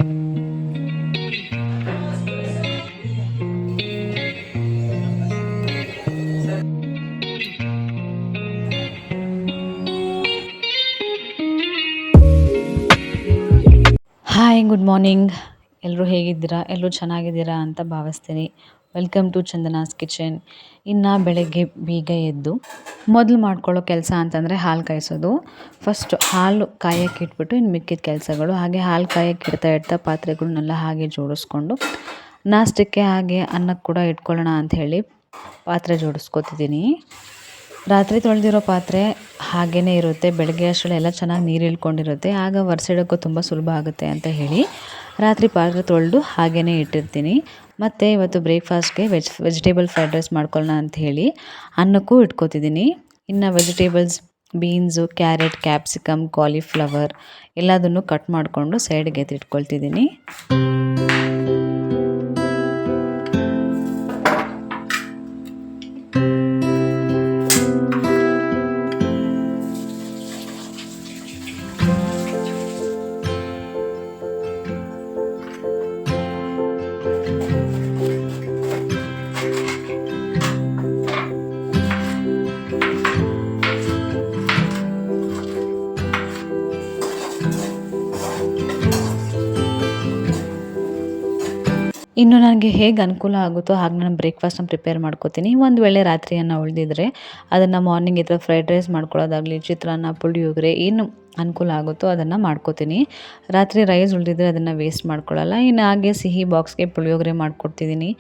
Hi, good morning. ಎಲ್ಲರೂ ಹೇಗಿದ್ದೀರಾ? ಎಲ್ಲರೂ ಚೆನ್ನಾಗಿದ್ದೀರಾ ಅಂತ ಭಾವಿಸ್ತೀನಿ. Welcome to Chandana's kitchen. ಇನ್ನು ಬೆಳಗ್ಗೆ ಬೇಗ ಎದ್ದು ಮೊದಲು ಮಾಡ್ಕೊಳ್ಳೋ ಕೆಲಸ ಅಂತಂದರೆ ಹಾಲು ಕಾಯಿಸೋದು. ಫಸ್ಟ್ ಹಾಲು ಕಾಯಕ್ಕೆ ಇಟ್ಬಿಟ್ಟು ಇನ್ನು ಮಿಕ್ಕಿದ ಕೆಲಸಗಳು, ಹಾಗೆ ಹಾಲು ಕಾಯಕ್ಕೆ ಇಡ್ತಾ ಪಾತ್ರೆಗಳನ್ನೆಲ್ಲ ಹಾಗೆ ಜೋಡಿಸ್ಕೊಂಡು ನಾಷ್ಟಕ್ಕೆ ಹಾಗೆ ಅನ್ನಕ್ಕೆ ಕೂಡ ಇಟ್ಕೊಳ್ಳೋಣ ಅಂಥೇಳಿ ಪಾತ್ರೆ ಜೋಡಿಸ್ಕೊತಿದ್ದೀನಿ. ರಾತ್ರಿ ತೊಳೆದಿರೋ ಪಾತ್ರೆ ಹಾಗೇ ಇರುತ್ತೆ, ಬೆಳಗ್ಗೆ ಅಷ್ಟರಲ್ಲೆಲ್ಲ ಚೆನ್ನಾಗಿ ನೀರು ಇಳ್ಕೊಂಡಿರುತ್ತೆ, ಆಗ ಒರೆಸಿಡೋಕ್ಕೂ ತುಂಬ ಸುಲಭ ಆಗುತ್ತೆ ಅಂತ ಹೇಳಿ ರಾತ್ರಿ ಪಾತ್ರೆ ತೊಳೆದು ಹಾಗೇ ಇಟ್ಟಿರ್ತೀನಿ. ಮತ್ತು ಇವತ್ತು ಬ್ರೇಕ್ಫಾಸ್ಟ್ಗೆ ವೆಜಿಟೇಬಲ್ ಫ್ರೈಡ್ ರೈಸ್ ಮಾಡ್ಕೊಳ್ಳೋಣ ಅಂತ ಹೇಳಿ ಅನ್ನಕ್ಕೂ ಇಟ್ಕೋತಿದ್ದೀನಿ. ಇನ್ನು vegetables beans, carrot, capsicum, cauliflower ಎಲ್ಲದನ್ನು ಕಟ್ ಮಾಡಿಕೊಂಡು ಸೈಡ್ಗೆ ಎತ್ತಿಟ್ಕೊಳ್ತಿದ್ದೀನಿ. ಇನ್ನು ನನಗೆ ಹೇಗೆ ಅನುಕೂಲ ಆಗುತ್ತೋ ಹಾಗೆ ನಾನು ಬ್ರೇಕ್ಫಾಸ್ಟನ್ನ ಪ್ರಿಪೇರ್ ಮಾಡ್ಕೋತೀನಿ. ಒಂದು ವೇಳೆ ರಾತ್ರಿ ಅನ್ನ ಉಳಿದಿದ್ರೆ ಅದನ್ನು ಮಾರ್ನಿಂಗ್ ಈ ಥರ ಫ್ರೈಡ್ ರೈಸ್ ಮಾಡ್ಕೊಳ್ಳೋದಾಗಲಿ, ಚಿತ್ರಾನ್ನ, ಪುಳಿಯೋಗರೆ ಏನು ಅನುಕೂಲ ಆಗುತ್ತೋ ಅದನ್ನು ಮಾಡ್ಕೋತೀನಿ. ರಾತ್ರಿ ರೈಸ್ ಉಳಿದಿದ್ರೆ ಅದನ್ನು ವೇಸ್ಟ್ ಮಾಡ್ಕೊಳ್ಳಲ್ಲ. ಇನ್ನು ಹಾಗೆ ಸಿಹಿ ಬಾಕ್ಸ್ಗೆ ಪುಳಿಯೋಗರೆ ಮಾಡಿಕೊಡ್ತಿದ್ದೀನಿ.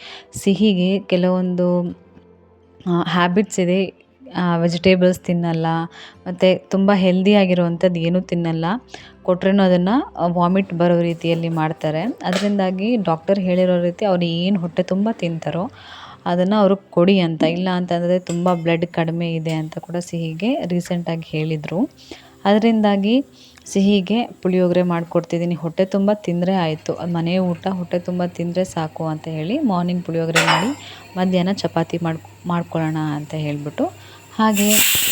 ಸಿಹಿಗೆ ಕೆಲವೊಂದು ಹ್ಯಾಬಿಟ್ಸ್ ಇದೆ. ವೆಜಿಟೇಬಲ್ಸ್ ತಿನ್ನಲ್ಲ, ಮತ್ತು ತುಂಬ ಹೆಲ್ದಿಯಾಗಿರುವಂಥದ್ದು ಏನೂ ತಿನ್ನಲ್ಲ. ಕೊಟ್ರೂ ಅದನ್ನು ವಾಮಿಟ್ ಬರೋ ರೀತಿಯಲ್ಲಿ ಮಾಡ್ತಾರೆ. ಅದರಿಂದಾಗಿ ಡಾಕ್ಟರ್ ಹೇಳಿರೋ ರೀತಿ ಅವ್ರು ಏನು ಹೊಟ್ಟೆ ತುಂಬ ತಿಂತಾರೋ ಅದನ್ನು ಅವ್ರಿಗೆ ಕೊಡಿ ಅಂತ. ಇಲ್ಲ ಅಂತಂದರೆ ತುಂಬ ಬ್ಲಡ್ ಕಡಿಮೆ ಇದೆ ಅಂತ ಕೂಡ ಸಿಹಿಗೆ ರೀಸೆಂಟಾಗಿ ಹೇಳಿದರು. ಅದರಿಂದಾಗಿ ಸಿಹಿಗೆ ಪುಳಿಯೋಗರೆ ಮಾಡಿಕೊಡ್ತಿದ್ದೀನಿ. ಹೊಟ್ಟೆ ತುಂಬ ತಿಂದರೆ ಆಯಿತು, ಮನೆ ಊಟ ಹೊಟ್ಟೆ ತುಂಬ ತಿಂದರೆ ಸಾಕು ಅಂತ ಹೇಳಿ ಮಾರ್ನಿಂಗ್ ಪುಳಿಯೋಗರೆ ಮಾಡಿ ಮಧ್ಯಾಹ್ನ ಚಪಾತಿ ಮಾಡ್ಕೊಳ್ಳೋಣ ಅಂತ ಹೇಳಿಬಿಟ್ಟು ಹಾಗೆ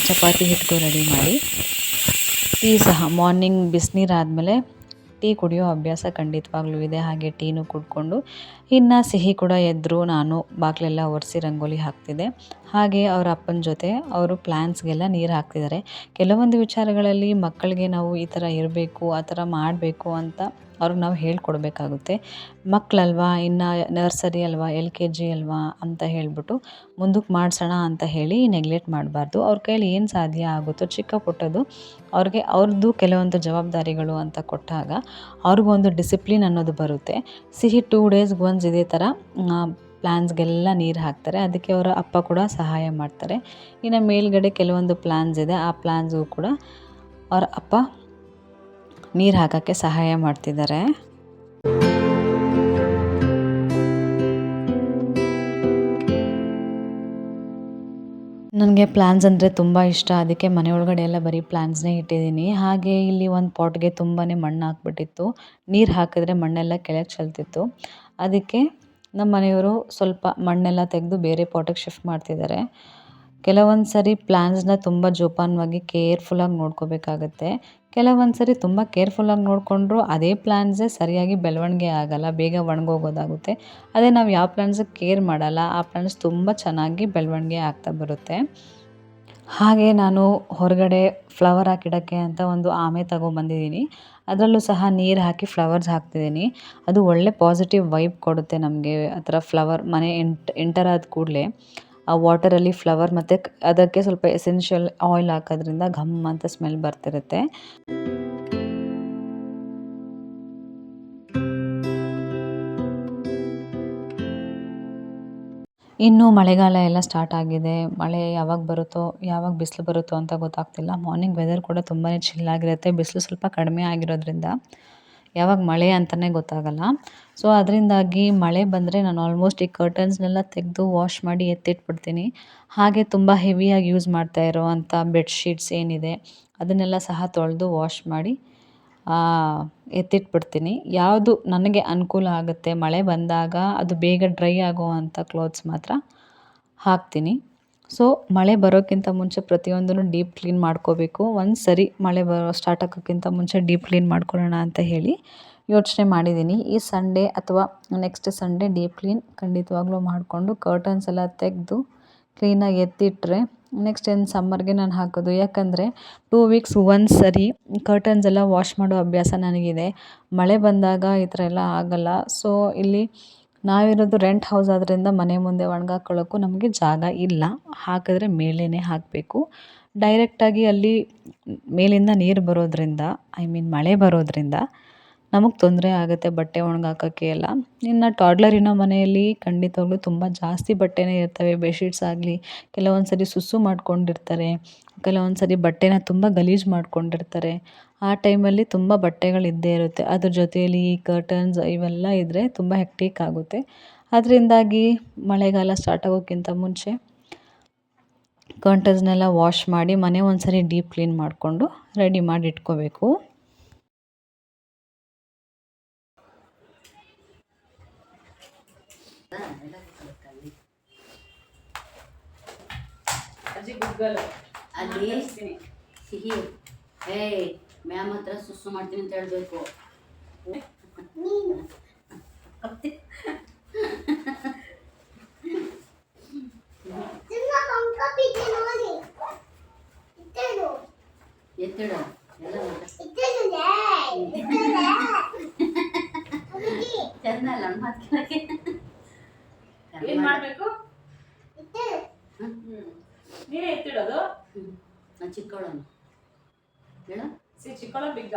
ಚಪಾತಿ ಹಿಟ್ಟು ರೆಡಿ ಮಾಡಿ, ಟೀ ಸಹ ಮಾರ್ನಿಂಗ್ ಬಿಸಿನೀರಾದಮೇಲೆ ಟೀ ಕುಡಿಯೋ ಅಭ್ಯಾಸ ಖಂಡಿತವಾಗ್ಲೂ ಇದೆ. ಹಾಗೆ ಟೀನೂ ಕುಡ್ಕೊಂಡು ಇನ್ನು ಸಿಹಿ ಕೂಡ ಎದ್ದರು. ನಾನು ಬಾಗಿಲೆಲ್ಲ ಒರೆಸಿ ರಂಗೋಲಿ ಹಾಕ್ತಿದ್ದೆ. ಹಾಗೆ ಅವರ ಅಪ್ಪನ ಜೊತೆ ಅವರು ಪ್ಲ್ಯಾನ್ಸ್ಗೆಲ್ಲ ನೀರು ಹಾಕ್ತಿದ್ದಾರೆ. ಕೆಲವೊಂದು ವಿಚಾರಗಳಲ್ಲಿ ಮಕ್ಕಳಿಗೆ ನಾವು ಈ ಥರ ಇರಬೇಕು, ಆ ಥರ ಮಾಡಬೇಕು ಅಂತ ಅವ್ರಿಗೆ ನಾವು ಹೇಳ್ಕೊಡ್ಬೇಕಾಗುತ್ತೆ. ಮಕ್ಕಳಲ್ವಾ, ಇನ್ನು ನರ್ಸರಿ ಅಲ್ವಾ, LKG ಅಲ್ವಾ ಅಂತ ಹೇಳಿಬಿಟ್ಟು ಮುಂದಕ್ಕೆ ಮಾಡಿಸೋಣ ಅಂತ ಹೇಳಿ ನೆಗ್ಲೆಕ್ಟ್ ಮಾಡಬಾರ್ದು. ಅವ್ರ ಕೈಯಲ್ಲಿ ಏನು ಸಾಧ್ಯ ಆಗುತ್ತೋ ಚಿಕ್ಕ ಪುಟ್ಟದು ಅವ್ರಿಗೆ ಅವ್ರದ್ದು ಕೆಲವೊಂದು ಜವಾಬ್ದಾರಿಗಳು ಅಂತ ಕೊಟ್ಟಾಗ ಅವ್ರಿಗೊಂದು ಡಿಸಿಪ್ಲಿನ್ ಅನ್ನೋದು ಬರುತ್ತೆ. ಸಿಹಿ 2 ಡೇಸ್ಗೆ ಒನ್ಸ್ ಇದೇ ಥರ ಪ್ಲ್ಯಾನ್ಸ್ಗೆಲ್ಲ ನೀರು ಹಾಕ್ತಾರೆ. ಅದಕ್ಕೆ ಅವರ ಅಪ್ಪ ಕೂಡ ಸಹಾಯ ಮಾಡ್ತಾರೆ. ಇನ್ನು ಮೇಲ್ಗಡೆ ಕೆಲವೊಂದು ಪ್ಲ್ಯಾನ್ಸ್ ಇದೆ, ಆ ಪ್ಲ್ಯಾನ್ಸ್ಗೂ ಕೂಡ ಅವರ ಅಪ್ಪ ನೀರು ಹಾಕೋಕ್ಕೆ ಸಹಾಯ ಮಾಡ್ತಿದ್ದಾರೆ. ನನಗೆ ಪ್ಲ್ಯಾನ್ಸ್ ಅಂದರೆ ತುಂಬ ಇಷ್ಟ. ಅದಕ್ಕೆ ಮನೆ ಒಳಗಡೆ ಎಲ್ಲ ಬರೀ ಪ್ಲ್ಯಾನ್ಸ್ನೇ ಇಟ್ಟಿದ್ದೀನಿ. ಹಾಗೆ ಇಲ್ಲಿ ಒಂದು ಪಾಟ್ಗೆ ತುಂಬಾ ಮಣ್ಣು ಹಾಕ್ಬಿಟ್ಟಿತ್ತು. ನೀರು ಹಾಕಿದ್ರೆ ಮಣ್ಣೆಲ್ಲ ಕೆಳಗೆ ಚೆಲ್ತಿತ್ತು. ಅದಕ್ಕೆ ನಮ್ಮ ಮನೆಯವರು ಸ್ವಲ್ಪ ಮಣ್ಣೆಲ್ಲ ತೆಗೆದು ಬೇರೆ ಪಾಟಿಗೆ ಶಿಫ್ಟ್ ಮಾಡ್ತಿದ್ದಾರೆ. ಕೆಲವೊಂದು ಸರಿ ಪ್ಲ್ಯಾನ್ಸ್ನ ತುಂಬ ಜೋಪಾನವಾಗಿ ಕೇರ್ಫುಲ್ಲಾಗಿ ನೋಡ್ಕೋಬೇಕಾಗತ್ತೆ. ಕೆಲವೊಂದು ಸರಿ ತುಂಬ ಕೇರ್ಫುಲ್ಲಾಗಿ ನೋಡಿಕೊಂಡ್ರು ಅದೇ ಪ್ಲ್ಯಾನ್ಸೇ ಸರಿಯಾಗಿ ಬೆಳವಣಿಗೆ ಆಗೋಲ್ಲ, ಬೇಗ ಒಣಗೋಗೋದಾಗುತ್ತೆ. ಅದೇ ನಾವು ಯಾವ ಪ್ಲ್ಯಾನ್ಸಿಗೆ ಕೇರ್ ಮಾಡಲ್ಲ ಆ ಪ್ಲ್ಯಾನ್ಸ್ ತುಂಬ ಚೆನ್ನಾಗಿ ಬೆಳವಣಿಗೆ ಆಗ್ತಾ ಬರುತ್ತೆ. ಹಾಗೆ ನಾನು ಹೊರಗಡೆ ಫ್ಲವರ್ ಹಾಕಿಡೋಕ್ಕೆ ಅಂತ ಒಂದು ಆಮೆ ತಗೊಬಂದಿದ್ದೀನಿ. ಅದರಲ್ಲೂ ಸಹ ನೀರು ಹಾಕಿ ಫ್ಲವರ್ಸ್ ಹಾಕ್ತಿದ್ದೀನಿ. ಅದು ಒಳ್ಳೆ ಪಾಸಿಟಿವ್ ವೈಬ್ ಕೊಡುತ್ತೆ ನಮಗೆ. ಆ ಥರ ಫ್ಲವರ್ ಮನೆ ಎಂಟರ್ ಆದ ಕೂಡಲೇ ಆ ವಾಟರಲ್ಲಿ ಫ್ಲವರ್ ಮತ್ತು ಅದಕ್ಕೆ ಸ್ವಲ್ಪ ಎಸೆನ್ಷಿಯಲ್ ಆಯಿಲ್ ಹಾಕೋದ್ರಿಂದ ಘಮ್ ಅಂತ ಸ್ಮೆಲ್ ಬರ್ತಿರುತ್ತೆ. ಇನ್ನು ಮಳೆಗಾಲ ಎಲ್ಲ ಸ್ಟಾರ್ಟ್ ಆಗಿದೆ. ಮಳೆ ಯಾವಾಗ ಬರುತ್ತೋ, ಯಾವಾಗ ಬಿಸಿಲು ಬರುತ್ತೋ ಅಂತ ಗೊತ್ತಾಗ್ತಿಲ್ಲ. ಮಾರ್ನಿಂಗ್ ವೆದರ್ ಕೂಡ ತುಂಬಾ ಚಿಲ್ಲಾಗಿರುತ್ತೆ. ಬಿಸಿಲು ಸ್ವಲ್ಪ ಕಡಿಮೆ ಆಗಿರೋದ್ರಿಂದ ಯಾವಾಗ ಮಳೆ ಅಂತಲೇ ಗೊತ್ತಾಗಲ್ಲ. ಸೊ ಅದರಿಂದಾಗಿ ಮಳೆ ಬಂದರೆ ನಾನು ಆಲ್ಮೋಸ್ಟ್ ಈ ಕರ್ಟನ್ಸ್ನೆಲ್ಲ ತೆಗೆದು ವಾಶ್ ಮಾಡಿ ಎತ್ತಿಟ್ಬಿಡ್ತೀನಿ. ಹಾಗೆ ತುಂಬ ಹೆವಿಯಾಗಿ ಯೂಸ್ ಮಾಡ್ತಾ ಇರೋವಂಥ ಬೆಡ್ಶೀಟ್ಸ್ ಏನಿದೆ ಅದನ್ನೆಲ್ಲ ಸಹ ತೊಳೆದು ವಾಶ್ ಮಾಡಿ ಎತ್ತಿಟ್ಬಿಡ್ತೀನಿ. ಯಾವುದು ನನಗೆ ಅನುಕೂಲ ಆಗುತ್ತೆ ಮಳೆ ಬಂದಾಗ ಅದು ಬೇಗ ಡ್ರೈ ಆಗೋವಂಥ ಕ್ಲಾತ್ಸ್ ಮಾತ್ರ ಹಾಕ್ತೀನಿ. ಸೊ ಮಳೆ ಬರೋಕ್ಕಿಂತ ಮುಂಚೆ ಪ್ರತಿಯೊಂದನ್ನು ಡೀಪ್ ಕ್ಲೀನ್ ಮಾಡ್ಕೋಬೇಕು. ಒಂದು ಸರಿ ಮಳೆ ಸ್ಟಾರ್ಟ್ ಆಗೋಕ್ಕಿಂತ ಮುಂಚೆ ಡೀಪ್ ಕ್ಲೀನ್ ಮಾಡ್ಕೊಳ್ಳೋಣ ಅಂತ ಹೇಳಿ ಯೋಚನೆ ಮಾಡಿದ್ದೀನಿ. ಈ ಸಂಡೇ ಅಥವಾ ನೆಕ್ಸ್ಟ್ ಸಂಡೇ ಡೀಪ್ ಕ್ಲೀನ್ ಖಂಡಿತವಾಗ್ಲೂ ಮಾಡಿಕೊಂಡು ಕರ್ಟನ್ಸ್ ಎಲ್ಲ ತೆಗೆದು ಕ್ಲೀನಾಗಿ ಎತ್ತಿಟ್ರೆ ನೆಕ್ಸ್ಟ್ ಏನು ಸಮ್ಮರ್ಗೆ ನಾನು ಹಾಕೋದು. ಯಾಕಂದರೆ 2 ವೀಕ್ಸ್ ಒನ್ಸ್ ಸರಿ ಕರ್ಟನ್ಸ್ ಎಲ್ಲ ವಾಶ್ ಮಾಡೋ ಅಭ್ಯಾಸ ನನಗಿದೆ. ಮಳೆ ಬಂದಾಗ ಈ ಥರ ಎಲ್ಲ ಆಗಲ್ಲ. ಸೊ ಇಲ್ಲಿ ನಾವಿರೋದು ರೆಂಟ್ ಹೌಸ್ ಆದ್ದರಿಂದ ಮನೆ ಮುಂದೆ ಒಣಗಾಕೊಳ್ಳೋಕ್ಕೂ ನಮಗೆ ಜಾಗ ಇಲ್ಲ. ಹಾಕಿದ್ರೆ ಮೇಲೇ ಹಾಕಬೇಕು. ಡೈರೆಕ್ಟಾಗಿ ಅಲ್ಲಿ ಮೇಲಿಂದ ನೀರು ಬರೋದ್ರಿಂದ ಮಳೆ ಬರೋದ್ರಿಂದ ನಮಗೆ ತೊಂದರೆ ಆಗುತ್ತೆ ಬಟ್ಟೆ ಒಣಗಾಕೋಕ್ಕೆ ಎಲ್ಲ. ಇನ್ನು ಟಾಡ್ಲರ್ ಇರೋ ಮನೆಯಲ್ಲಿ ಖಂಡಿತವಾಗ್ಲೂ ತುಂಬ ಜಾಸ್ತಿ ಬಟ್ಟೆನೇ ಇರ್ತವೆ. ಬೆಡ್ಶೀಟ್ಸ್ ಆಗಲಿ ಕೆಲವೊಂದು ಸರಿ ಸುಸ್ಸು ಮಾಡ್ಕೊಂಡಿರ್ತಾರೆ, ಕೆಲವೊಂದು ಸರಿ ಬಟ್ಟೆನ ತುಂಬ ಗಲೀಜು ಮಾಡ್ಕೊಂಡಿರ್ತಾರೆ. ಆ ಟೈಮಲ್ಲಿ ತುಂಬ ಬಟ್ಟೆಗಳು ಇದ್ದೇ ಇರುತ್ತೆ. ಅದ್ರ ಜೊತೆಯಲ್ಲಿ ಈ ಕರ್ಟನ್ಸ್ ಇವೆಲ್ಲ ಇದ್ದರೆ ತುಂಬ ಹೆಕ್ಟಿಕ್ ಆಗುತ್ತೆ. ಅದರಿಂದಾಗಿ ಮಳೆಗಾಲ ಸ್ಟಾರ್ಟ್ ಆಗೋಕ್ಕಿಂತ ಮುಂಚೆ ಕರ್ಟನ್ಸ್ನೆಲ್ಲ ವಾಶ್ ಮಾಡಿ ಮನೆ ಒಂದು ಸರಿ ಡೀಪ್ ಕ್ಲೀನ್ ಮಾಡಿಕೊಂಡು ರೆಡಿ ಮಾಡಿ ಇಟ್ಕೋಬೇಕು. ಅಲ್ಲಿ ಸಿಹಿ ಮ್ಯಾಮ್ ಹತ್ರ ಸುಸ್ಸು ಮಾಡ್ತೀನಿ ಅಂತ ಹೇಳ್ಬೇಕು. ಎತ್ತಿಡ ಚೆನ್ನಲ್ಲ ಏನು ಮಾಡಬೇಕು? ನೀನೇ ಎತ್ತಿಡೋದು? ನಾನು ಚಿಕ್ಕವಳನ್ನು ಹೇಳ ಚಿಕ್ಕವಳ ಬಿಗ್ಗ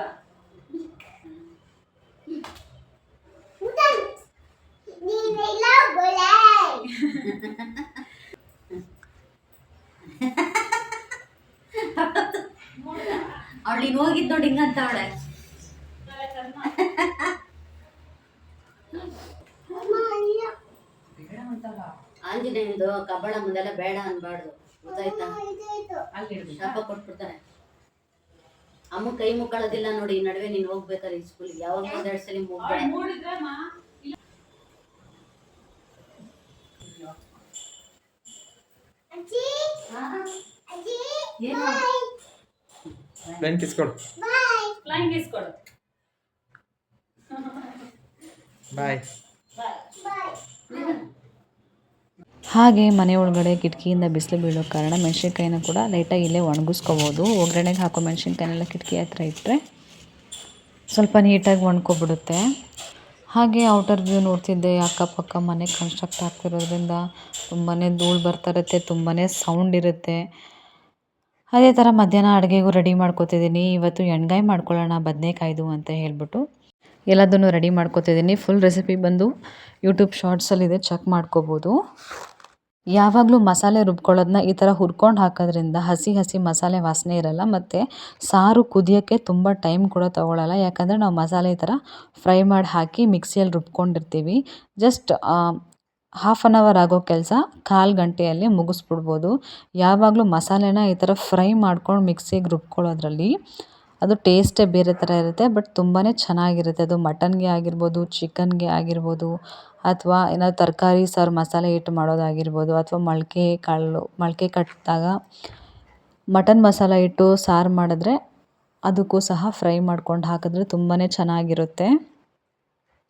ಅವಳು ನೀನು ಹೋಗಿದ್ದು ನೋಡಿ ಹಿಂಗಂತ ಅವಳೆ. ಆಂಜನೇಯಂದು ಕಬ್ಬಳ ಮುಂದೆಲ್ಲ ಬೇಡ ಅನ್ಬಾರ್ದು, ಗೊತ್ತಾಯ್ತಾ? ಶಾಪ ಕೊಟ್ಬಿಡ್ತಾರೆ. ಅಮ್ಮ ಕೈ ಮುಕ್ಕಳೋದಿಲ್ಲ ನೋಡಿ. ಈ ನಡುವೆ ನೀನು ಹೋಗ್ಬೇಕಾರೆ ಸ್ಕೂಲಿಗೆ ಯಾವಾಗ 1-2 ಸಲ ಹೋಗ್ಬೇಡ. ಬಾಯ್. ಹಾಗೆ ಮನೆ ಒಳಗಡೆ ಕಿಟಕಿಯಿಂದ ಬಿಸಿಲು ಬೀಳೋ ಕಾರಣ ಮೆಣಸಿನ್ಕಾಯಿನ ಕೂಡ ಲೈಟಾಗಿ ಇಲ್ಲೇ ಒಣಗಿಸ್ಕೋಬೋದು. ಒಗ್ಗರಣೆಗೆ ಹಾಕೋ ಮೆಣಸಿನ್ಕಾಯಿನೆಲ್ಲ ಕಿಟಕಿ ಹತ್ರ ಇಟ್ಟರೆ ಸ್ವಲ್ಪ ನೀಟಾಗಿ ಒಣ್ಕೊಬಿಡುತ್ತೆ. ಹಾಗೆ ಔಟರ್ ವ್ಯೂ ನೋಡ್ತಿದ್ದೆ. ಅಕ್ಕಪಕ್ಕ ಮನೆ ಕನ್ಸ್ಟ್ರಕ್ಟ್ ಆಗ್ತಿರೋದ್ರಿಂದ ತುಂಬಾ ಧೂಳು ಬರ್ತಾ ಇರುತ್ತೆ, ತುಂಬಾ ಸೌಂಡ್ ಇರುತ್ತೆ. ಅದೇ ಥರ ಮಧ್ಯಾಹ್ನ ಅಡುಗೆಗೂ ರೆಡಿ ಮಾಡ್ಕೋತಿದ್ದೀನಿ. ಇವತ್ತು ಎಣ್ಗಾಯಿ ಮಾಡ್ಕೊಳ್ಳೋಣ ಬದನೇಕಾಯ್ದು ಅಂತ ಹೇಳ್ಬಿಟ್ಟು ಎಲ್ಲದನ್ನು ರೆಡಿ ಮಾಡ್ಕೋತಿದ್ದೀನಿ. ಫುಲ್ ರೆಸಿಪಿ ಬಂದು ಯೂಟ್ಯೂಬ್ ಶಾರ್ಟ್ಸಲ್ಲಿದೆ, ಚೆಕ್ ಮಾಡ್ಕೋಬೋದು. ಯಾವಾಗಲೂ ಮಸಾಲೆ ರುಬ್ಕೊಳ್ಳೋದನ್ನ ಈ ಥರ ಹುರ್ಕೊಂಡು ಹಾಕೋದ್ರಿಂದ ಹಸಿ ಹಸಿ ಮಸಾಲೆ ವಾಸನೆ ಇರಲ್ಲ, ಮತ್ತು ಸಾರು ಕುದಿಯೋಕ್ಕೆ ತುಂಬ ಟೈಮ್ ಕೂಡ ತೊಗೊಳ್ಳಲ್ಲ. ಯಾಕಂದರೆ ನಾವು ಮಸಾಲೆ ಈ ಥರ ಫ್ರೈ ಮಾಡಿ ಹಾಕಿ ಮಿಕ್ಸಿಯಲ್ಲಿ ರುಬ್ಕೊಂಡಿರ್ತೀವಿ. ಜಸ್ಟ್ 1/2 ಅವರ್ ಆಗೋ ಕೆಲಸ 1/4 ಗಂಟೆಯಲ್ಲಿ ಮುಗಿಸ್ಬಿಡ್ಬೋದು. ಯಾವಾಗಲೂ ಮಸಾಲೆನ ಈ ಥರ ಫ್ರೈ ಮಾಡ್ಕೊಂಡು ಮಿಕ್ಸಿಗೆ ರುಬ್ಕೊಳ್ಳೋದ್ರಲ್ಲಿ ಅದು ಟೇಸ್ಟೇ ಬೇರೆ ಥರ ಇರುತ್ತೆ. ಬಟ್ ತುಂಬಾ ಚೆನ್ನಾಗಿರುತ್ತೆ. ಅದು ಮಟನ್ಗೆ ಆಗಿರ್ಬೋದು, ಚಿಕನ್ಗೆ ಆಗಿರ್ಬೋದು, ಅಥವಾ ಏನಾದ್ರು ತರಕಾರಿ ಸಾರು ಮಸಾಲೆ ಇಟ್ಟು ಮಾಡೋದಾಗಿರ್ಬೋದು, ಅಥವಾ ಮೊಳಕೆ ಕಟ್ಟಿದಾಗ ಮಟನ್ ಮಸಾಲ ಇಟ್ಟು ಸಾರು ಮಾಡಿದ್ರೆ ಅದಕ್ಕೂ ಸಹ ಫ್ರೈ ಮಾಡ್ಕೊಂಡು ಹಾಕಿದ್ರೆ ತುಂಬಾ ಚೆನ್ನಾಗಿರುತ್ತೆ.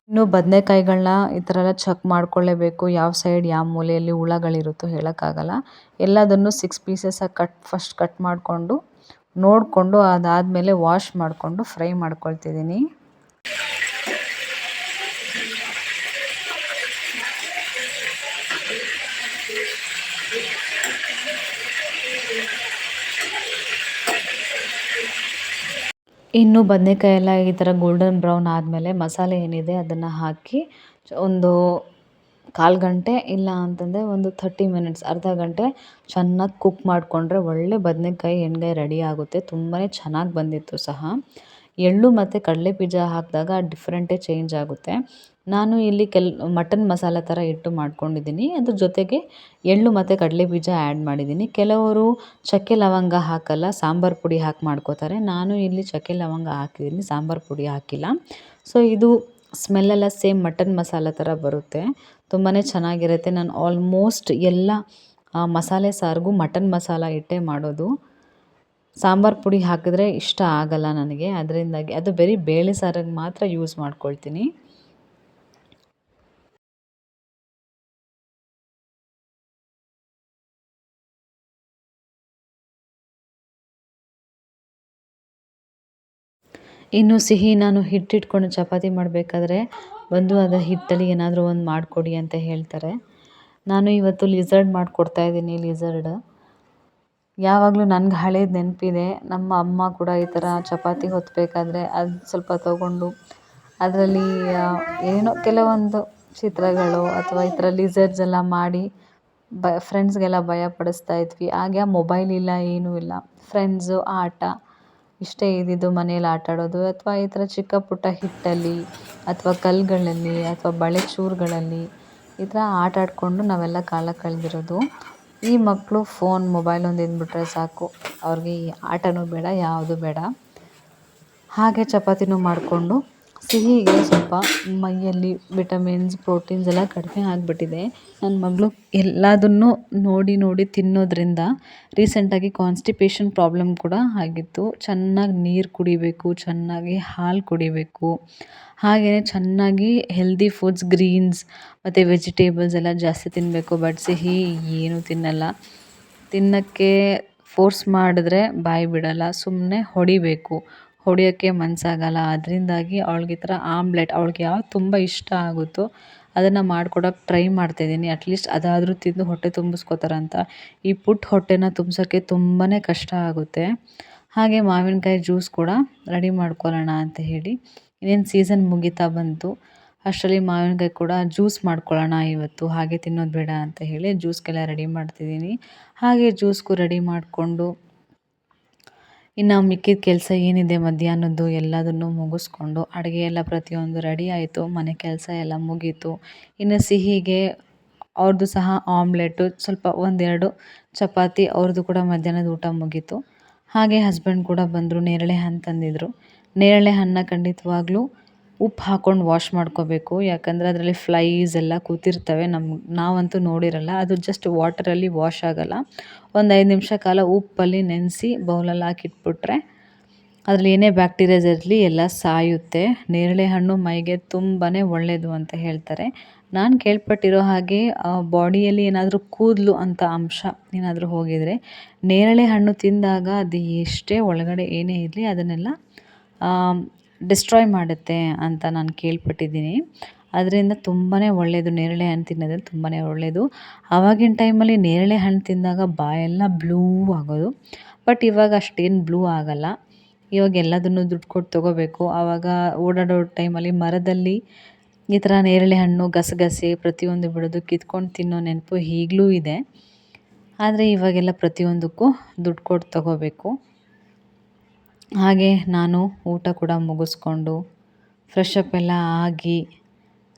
ಇನ್ನು ಬದನೇಕಾಯಿಗಳನ್ನ ಈ ಥರ ಎಲ್ಲ ಚೆಕ್ ಮಾಡ್ಕೊಳ್ಳೇಬೇಕು. ಯಾವ ಸೈಡ್ ಯಾವ ಮೂಲೆಯಲ್ಲಿ ಹುಳಗಳಿರುತ್ತೋ ಹೇಳೋಕ್ಕಾಗಲ್ಲ. ಎಲ್ಲದನ್ನು 6 ಪೀಸಸ್ಸಾಗಿ ಫಸ್ಟ್ ಕಟ್ ಮಾಡಿಕೊಂಡು ನೋಡಿಕೊಂಡು ಅದಾದಮೇಲೆ ವಾಶ್ ಮಾಡಿಕೊಂಡು ಫ್ರೈ ಮಾಡ್ಕೊಳ್ತಿದ್ದೀನಿ. ಇನ್ನು ಬದನೇಕಾಯಿ ಎಲ್ಲ ಈ ಥರ ಗೋಲ್ಡನ್ ಬ್ರೌನ್ ಆದಮೇಲೆ ಮಸಾಲೆ ಏನಿದೆ ಅದನ್ನು ಹಾಕಿ ಒಂದು 1/4 ಗಂಟೆ ಇಲ್ಲ ಅಂತಂದರೆ ಒಂದು 30 ಮಿನಿಟ್ಸ್, ಅರ್ಧ ಗಂಟೆ ಚೆನ್ನಾಗಿ ಕುಕ್ ಮಾಡಿಕೊಂಡ್ರೆ ಒಳ್ಳೆ ಬದನೇಕಾಯಿ ಎಣ್ಗಾಯಿ ರೆಡಿ ಆಗುತ್ತೆ. ತುಂಬಾ ಚೆನ್ನಾಗಿ ಬಂದಿತ್ತು ಸಹ. ಎಳ್ಳು ಮತ್ತು ಕಡಲೆ ಬೀಜ ಹಾಕಿದಾಗ ಡಿಫ್ರೆಂಟೇ ಚೇಂಜ್ ಆಗುತ್ತೆ. ನಾನು ಇಲ್ಲಿ ಮಟನ್ ಮಸಾಲ ಥರ ಇಟ್ಟು ಮಾಡ್ಕೊಂಡಿದ್ದೀನಿ. ಅದ್ರ ಜೊತೆಗೆ ಎಳ್ಳು ಮತ್ತು ಕಡಲೆ ಬೀಜ ಆ್ಯಡ್ ಮಾಡಿದ್ದೀನಿ. ಕೆಲವರು ಚಕ್ಕೆ ಲವಂಗ ಹಾಕಲ್ಲ, ಸಾಂಬಾರು ಪುಡಿ ಹಾಕಿ ಮಾಡ್ಕೋತಾರೆ. ನಾನು ಇಲ್ಲಿ ಚಕ್ಕೆ ಲವಂಗ ಹಾಕಿದ್ದೀನಿ, ಸಾಂಬಾರು ಪುಡಿ ಹಾಕಿಲ್ಲ. ಸೊ ಇದು ಸ್ಮೆಲ್ಲೆಲ್ಲ ಸೇಮ್ ಮಟನ್ ಮಸಾಲ ಥರ ಬರುತ್ತೆ, ತುಂಬಾ ಚೆನ್ನಾಗಿರುತ್ತೆ. ನಾನು ಆಲ್ಮೋಸ್ಟ್ ಎಲ್ಲ ಮಸಾಲೆ ಸಾರಿಗೂ ಮಟನ್ ಮಸಾಲ ಇಟ್ಟೇ ಮಾಡೋದು. ಸಾಂಬಾರು ಪುಡಿ ಹಾಕಿದ್ರೆ ಇಷ್ಟ ಆಗಲ್ಲ ನನಗೆ, ಅದರಿಂದಾಗಿ ಅದು ಬರೀ ಬೇಳೆ ಸಾರಿಗೆ ಮಾತ್ರ ಯೂಸ್ ಮಾಡ್ಕೊಳ್ತೀನಿ. ಇನ್ನು ಸಿಹಿ ನಾನು ಹಿಟ್ಟಿಟ್ಕೊಂಡು ಚಪಾತಿ ಮಾಡಬೇಕಾದ್ರೆ ಬಂದು ಅದು ಹಿಟ್ಟಲ್ಲಿ ಏನಾದರೂ ಒಂದು ಮಾಡಿಕೊಡಿ ಅಂತ ಹೇಳ್ತಾರೆ. ನಾನು ಇವತ್ತು ಲಿಝರ್ಡ್ ಮಾಡಿಕೊಡ್ತಾಯಿದ್ದೀನಿ. ಲಿಝರ್ಡ್ ಯಾವಾಗಲೂ ನನಗೆ ಹಳೇದು ನೆನಪಿದೆ. ನಮ್ಮ ಅಮ್ಮ ಕೂಡ ಈ ಥರ ಚಪಾತಿ ಹೊತ್ತಬೇಕಾದ್ರೆ ಅದು ಸ್ವಲ್ಪ ತಗೊಂಡು ಅದರಲ್ಲಿ ಏನೋ ಕೆಲವೊಂದು ಚಿತ್ರಗಳು ಅಥವಾ ಈ ಥರ ಲಿಝರ್ಡ್ಸ್ ಎಲ್ಲ ಮಾಡಿ ಫ್ರೆಂಡ್ಸ್ಗೆಲ್ಲ ಭಯಪಡಿಸ್ತಾ ಇದ್ವಿ. ಆಗ ಮೊಬೈಲ್ ಇಲ್ಲ, ಏನೂ ಇಲ್ಲ. ಫ್ರೆಂಡ್ಸು, ಆಟ ಇಷ್ಟೇ ಇದ್ದಿದ್ದು. ಮನೇಲಿ ಆಟ ಆಡೋದು ಅಥವಾ ಈ ಥರ ಚಿಕ್ಕ ಪುಟ್ಟ ಹಿಟ್ಟಲ್ಲಿ ಅಥವಾ ಕಲ್ಲುಗಳಲ್ಲಿ ಅಥವಾ ಬಳೆ ಚೂರುಗಳಲ್ಲಿ ಈ ಥರ ಆಟ ಆಡಿಕೊಂಡು ನಾವೆಲ್ಲ ಕಾಲ ಕಳೆದಿರೋದು. ಈ ಮಕ್ಕಳು ಫೋನ್, ಮೊಬೈಲ್ ಒಂದು ಇದ್ಬಿಟ್ರೆ ಸಾಕು, ಅವ್ರಿಗೆ ಈ ಆಟನೂ ಬೇಡ, ಯಾವುದೂ ಬೇಡ. ಹಾಗೆ ಚಪಾತಿನೂ ಮಾಡಿಕೊಂಡು ಸಿಹಿಗೆ ಸ್ವಲ್ಪ ಮೈಯಲ್ಲಿ ವಿಟಮಿನ್ಸ್, ಪ್ರೋಟೀನ್ಸ್ ಎಲ್ಲ ಕಡಿಮೆ ಆಗಿಬಿಟ್ಟಿದೆ. ನನ್ನ ಮಗಳು ಎಲ್ಲದನ್ನೂ ನೋಡಿ ನೋಡಿ ತಿನ್ನೋದ್ರಿಂದ ರೀಸೆಂಟಾಗಿ ಕಾನ್ಸ್ಟಿಪೇಷನ್ ಪ್ರಾಬ್ಲಮ್ ಕೂಡ ಆಗಿತ್ತು. ಚೆನ್ನಾಗಿ ನೀರು ಕುಡಿಬೇಕು, ಚೆನ್ನಾಗಿ ಹಾಲು ಕುಡಿಬೇಕು, ಹಾಗೆಯೇ ಚೆನ್ನಾಗಿ ಹೆಲ್ದಿ ಫುಡ್ಸ್, ಗ್ರೀನ್ಸ್ ಮತ್ತು ವೆಜಿಟೇಬಲ್ಸ್ ಎಲ್ಲ ಜಾಸ್ತಿ ತಿನ್ನಬೇಕು. ಬಟ್ ಸಿಹಿ ಏನೂ ತಿನ್ನಲ್ಲ. ತಿನ್ನೋಕ್ಕೆ ಫೋರ್ಸ್ ಮಾಡಿದ್ರೆ ಬಾಯಿ ಬಿಡಲ್ಲ, ಸುಮ್ಮನೆ ಹೊಡಿಬೇಕು. ಹೊಡಿಯೋಕ್ಕೆ ಮನಸ್ಸಾಗಲ್ಲ. ಅದರಿಂದಾಗಿ ಅವಳಿಗೆ ಈ ಥರ ಆಮ್ಲೆಟ್, ಅವಳಿಗೆ ಯಾವ್ದು ತುಂಬ ಇಷ್ಟ ಆಗುತ್ತೋ ಅದನ್ನು ಮಾಡಿಕೊಡೋಕ್ಕೆ ಟ್ರೈ ಮಾಡ್ತಾಯಿದ್ದೀನಿ. ಅಟ್ಲೀಸ್ಟ್ ಅದಾದರೂ ತಿಂದು ಹೊಟ್ಟೆ ತುಂಬಿಸ್ಕೋತಾರಂತ. ಈ ಪುಟ್ಟ ಹೊಟ್ಟೆನ ತುಂಬಿಸೋಕ್ಕೆ ತುಂಬಾ ಕಷ್ಟ ಆಗುತ್ತೆ. ಹಾಗೆ ಮಾವಿನಕಾಯಿ ಜ್ಯೂಸ್ ಕೂಡ ರೆಡಿ ಮಾಡ್ಕೊಳ್ಳೋಣ ಅಂತ ಹೇಳಿ, ಇನ್ನೇನು ಸೀಸನ್ ಮುಗಿತಾ ಬಂತು. ಅಷ್ಟರಲ್ಲಿ ಮಾವಿನಕಾಯಿ ಕೂಡ ಜ್ಯೂಸ್ ಮಾಡ್ಕೊಳ್ಳೋಣ ಇವತ್ತು, ಹಾಗೆ ತಿನ್ನೋದು ಬೇಡ ಅಂತ ಹೇಳಿ ಜ್ಯೂಸ್ಗೆಲ್ಲ ರೆಡಿ ಮಾಡ್ತಿದ್ದೀನಿ. ಹಾಗೆ ಜ್ಯೂಸ್ಗೂ ರೆಡಿ ಮಾಡಿಕೊಂಡು ಇನ್ನು ಮಿಕ್ಕಿದ ಕೆಲಸ ಏನಿದೆ ಮಧ್ಯಾಹ್ನದ್ದು ಎಲ್ಲದನ್ನು ಮುಗಿಸ್ಕೊಂಡು ಅಡುಗೆ ಎಲ್ಲ ಪ್ರತಿಯೊಂದು ರೆಡಿ ಆಯಿತು. ಮನೆ ಕೆಲಸ ಎಲ್ಲ ಮುಗೀತು. ಇನ್ನು ಸಿಹಿಗೆ ಅವ್ರದ್ದು ಸಹ ಆಮ್ಲೆಟು, ಸ್ವಲ್ಪ ಒಂದೆರಡು ಚಪಾತಿ, ಅವ್ರದ್ದು ಕೂಡ ಮಧ್ಯಾಹ್ನದ ಊಟ ಮುಗೀತು. ಹಾಗೆ ಹಸ್ಬೆಂಡ್ ಕೂಡ ಬಂದರು, ನೇರಳೆ ಹಣ್ಣು ತಂದಿದ್ದರು. ನೇರಳೆ ಹಣ್ಣನ್ನ ಖಂಡಿತವಾಗ್ಲೂ ಉಪ್ಪು ಹಾಕ್ಕೊಂಡು ವಾಶ್ ಮಾಡ್ಕೋಬೇಕು. ಯಾಕಂದರೆ ಅದರಲ್ಲಿ ಫ್ಲೈಸ್ ಎಲ್ಲ ಕೂತಿರ್ತವೆ. ನಾವಂತೂ ನೋಡಿರಲ್ಲ. ಅದು ಜಸ್ಟ್ ವಾಟರಲ್ಲಿ ವಾಶ್ ಆಗೋಲ್ಲ. ಒಂದು 5 ನಿಮಿಷ ಕಾಲ ಉಪ್ಪಲ್ಲಿ ನೆನೆಸಿ ಬೌಲಲ್ಲಿ ಹಾಕಿಟ್ಬಿಟ್ರೆ ಅದರಲ್ಲಿ ಏನೇ ಬ್ಯಾಕ್ಟೀರಿಯಾಸ್ ಇರಲಿ ಎಲ್ಲ ಸಾಯುತ್ತೆ. ನೇರಳೆ ಹಣ್ಣು ಮೈಗೆ ತುಂಬಾ ಒಳ್ಳೆಯದು ಅಂತ ಹೇಳ್ತಾರೆ. ನಾನು ಕೇಳ್ಪಟ್ಟಿರೋ ಹಾಗೆ ಬಾಡಿಯಲ್ಲಿ ಏನಾದರೂ ಕೂದಲು ಅಂತ ಅಂಶ ಏನಾದರೂ ಹೋಗಿದರೆ ನೇರಳೆ ಹಣ್ಣು ತಿಂದಾಗ ಅದು ಎಷ್ಟೇ ಒಳಗಡೆ ಏನೇ ಇರಲಿ ಅದನ್ನೆಲ್ಲ ಡಿಸ್ಟ್ರಾಯ್ ಮಾಡುತ್ತೆ ಅಂತ ನಾನು ಕೇಳ್ಪಟ್ಟಿದ್ದೀನಿ. ಅದರಿಂದ ತುಂಬಾ ಒಳ್ಳೆಯದು, ನೇರಳೆ ಹಣ್ಣು ತಿನ್ನೋದ್ರಿಂದ ತುಂಬಾ ಒಳ್ಳೆಯದು. ಆವಾಗಿನ ಟೈಮಲ್ಲಿ ನೇರಳೆ ಹಣ್ಣು ತಿಂದಾಗ ಬಾಯೆಲ್ಲ ಬ್ಲೂ ಆಗೋದು. ಬಟ್ ಇವಾಗ ಅಷ್ಟೇನು ಬ್ಲೂ ಆಗಲ್ಲ. ಇವಾಗ ಎಲ್ಲದನ್ನು ದುಡ್ಡು ಕೊಟ್ಟು ತೊಗೋಬೇಕು. ಆವಾಗ ಓಡಾಡೋ ಟೈಮಲ್ಲಿ ಮರದಲ್ಲಿ ಈ ಥರ ನೇರಳೆ ಹಣ್ಣು, ಗಸಗಸೆ ಪ್ರತಿಯೊಂದು ಬಿಡೋದು, ಕಿತ್ಕೊಂಡು ತಿನ್ನೋ ನೆನಪು ಈಗಲೂ ಇದೆ. ಆದರೆ ಇವಾಗೆಲ್ಲ ಪ್ರತಿಯೊಂದಕ್ಕೂ ದುಡ್ಡು ಕೊಟ್ಟು ತೊಗೋಬೇಕು. ಹಾಗೆ ನಾನು ಊಟ ಕೂಡ ಮುಗಿಸ್ಕೊಂಡು ಫ್ರೆಶ್ ಅಪ್ ಎಲ್ಲ ಆಗಿ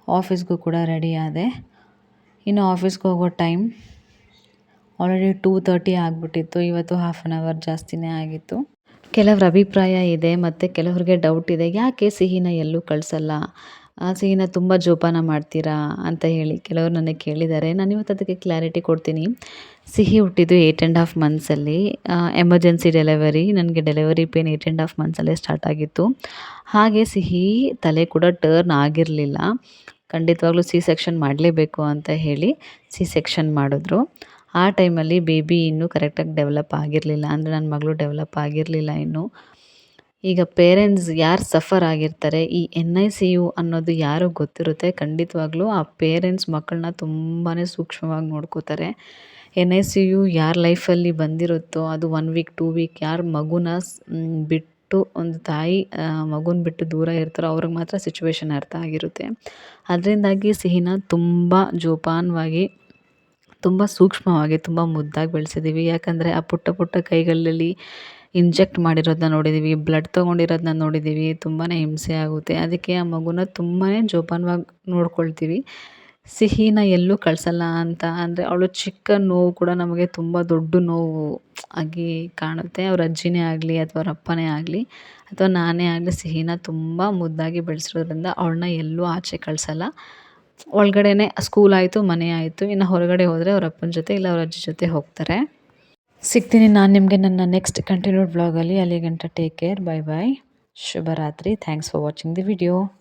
ಆಫೀಸ್ಗೂ ಕೂಡ ರೆಡಿ ಆದೆ. ಇನ್ನು ಆಫೀಸ್ಗೆ ಹೋಗೋ ಟೈಮ್ ಆಲ್ರೆಡಿ 2:30 ಆಗಿಬಿಟ್ಟಿತ್ತು. ಇವತ್ತು 1/2 ಅವರ್ ಜಾಸ್ತಿನೇ ಆಗಿತ್ತು. ಕೆಲವ್ರ ಅಭಿಪ್ರಾಯ ಇದೆ ಮತ್ತು ಕೆಲವ್ರಿಗೆ ಡೌಟ್ ಇದೆ, ಯಾಕೆ ಸಿಹಿನ ಎಲ್ಲೂ ಕಳಿಸಲ್ಲ, ಸಿಹಿನ ತುಂಬ ಜೋಪಾನ ಮಾಡ್ತೀರಾ ಅಂತ ಹೇಳಿ ಕೆಲವರು ನನಗೆ ಕೇಳಿದ್ದಾರೆ. ನಾನು ಇವತ್ತು ಅದಕ್ಕೆ ಕ್ಲಾರಿಟಿ ಕೊಡ್ತೀನಿ. ಸಿಹಿ ಹುಟ್ಟಿದ್ದು 8.5 ಮಂತ್ಸಲ್ಲಿ. ಎಮರ್ಜೆನ್ಸಿ ಡೆಲಿವರಿ, ನನಗೆ ಡೆಲಿವರಿ ಪೇನ್ 8.5 ಮಂತ್ಸಲ್ಲೇ ಸ್ಟಾರ್ಟ್ ಆಗಿತ್ತು. ಹಾಗೆ ಸಿಹಿ ತಲೆ ಕೂಡ ಟರ್ನ್ ಆಗಿರಲಿಲ್ಲ. ಖಂಡಿತವಾಗ್ಲೂ ಸಿ ಸೆಕ್ಷನ್ ಮಾಡಲೇಬೇಕು ಅಂತ ಹೇಳಿ ಸಿ ಸೆಕ್ಷನ್ ಮಾಡಿದ್ರು. ಆ ಟೈಮಲ್ಲಿ ಬೇಬಿ ಇನ್ನೂ ಕರೆಕ್ಟಾಗಿ ಡೆವಲಪ್ ಆಗಿರಲಿಲ್ಲ. ಅಂದರೆ ನನ್ನ ಮಗಳು ಡೆವಲಪ್ ಆಗಿರಲಿಲ್ಲ ಇನ್ನೂ. ಈಗ ಪೇರೆಂಟ್ಸ್ ಯಾರು ಸಫರ್ ಆಗಿರ್ತಾರೆ, ಈ NICU ಅನ್ನೋದು ಯಾರಿಗೆ ಗೊತ್ತಿರುತ್ತೆ, ಖಂಡಿತವಾಗ್ಲೂ ಆ ಪೇರೆಂಟ್ಸ್ ಮಕ್ಕಳನ್ನ ತುಂಬಾ ಸೂಕ್ಷ್ಮವಾಗಿ ನೋಡ್ಕೋತಾರೆ. NICU ಯಾರ ಲೈಫಲ್ಲಿ ಬಂದಿರುತ್ತೋ ಅದು 1 ವೀಕ್ 2 ವೀಕ್ ಯಾರು ಮಗುನ ಬಿಟ್ಟು, ಒಂದು ತಾಯಿ ಮಗುನ ಬಿಟ್ಟು ದೂರ ಇರ್ತಾರೋ ಅವ್ರಿಗೆ ಮಾತ್ರ ಸಿಚುವೇಶನ್ ಅರ್ಥ ಆಗಿರುತ್ತೆ. ಅದರಿಂದಾಗಿ ಸಿಹಿನ ತುಂಬ ಜೋಪಾನವಾಗಿ, ತುಂಬ ಸೂಕ್ಷ್ಮವಾಗಿ, ತುಂಬ ಮುದ್ದಾಗಿ ಬೆಳೆಸಿದ್ದೀವಿ. ಯಾಕಂದರೆ ಆ ಪುಟ್ಟ ಪುಟ್ಟ ಕೈಗಳಲ್ಲಿ ಇಂಜೆಕ್ಟ್ ಮಾಡಿರೋದನ್ನ ನೋಡಿದ್ದೀವಿ, ಬ್ಲಡ್ ತೊಗೊಂಡಿರೋದನ್ನ ನೋಡಿದ್ದೀವಿ. ತುಂಬಾ ಹಿಂಸೆ ಆಗುತ್ತೆ. ಅದಕ್ಕೆ ಆ ಮಗುನ ತುಂಬಾ ಜೋಪಾನವಾಗಿ ನೋಡ್ಕೊಳ್ತೀವಿ. ಸಿಹಿನ ಎಲ್ಲೂ ಕಳಿಸಲ್ಲ ಅಂತ ಅಂದರೆ ಅವಳು ಚಿಕ್ಕ ನೋವು ಕೂಡ ನಮಗೆ ತುಂಬ ದೊಡ್ಡ ನೋವು ಆಗಿ ಕಾಣುತ್ತೆ. ಅವ್ರ ಅಜ್ಜಿನೇ ಆಗಲಿ ಅಥವಾ ಅವ್ರ ಅಪ್ಪನೇ ಆಗಲಿ ಅಥವಾ ನಾನೇ ಆಗಲಿ ಸಿಹಿನ ತುಂಬ ಮುದ್ದಾಗಿ ಬೆಳೆಸಿರೋದ್ರಿಂದ ಅವಳನ್ನ ಎಲ್ಲೂ ಆಚೆ ಕಳಿಸಲ್ಲ. ಒಳಗಡೆನೇ ಸ್ಕೂಲ್ ಆಯಿತು, ಮನೆ ಆಯಿತು. ಇನ್ನು ಹೊರಗಡೆ ಹೋದರೆ ಅವ್ರ ಅಪ್ಪನ ಜೊತೆ ಇಲ್ಲ ಅವ್ರ ಅಜ್ಜಿ ಜೊತೆ ಹೋಗ್ತಾರೆ. ಸಿಗ್ತೀನಿ ನಾನು ನಿಮಗೆ ನನ್ನ ನೆಕ್ಸ್ಟ್ ಕಂಟಿನ್ಯೂಡ್ ವ್ಲಾಗಲ್ಲಿ. ಅಲ್ಲಿ ಗಂಟ ಟೇಕ್ ಕೇರ್. Bye bye. ಶುಭರಾತ್ರಿ. Thanks for watching the video.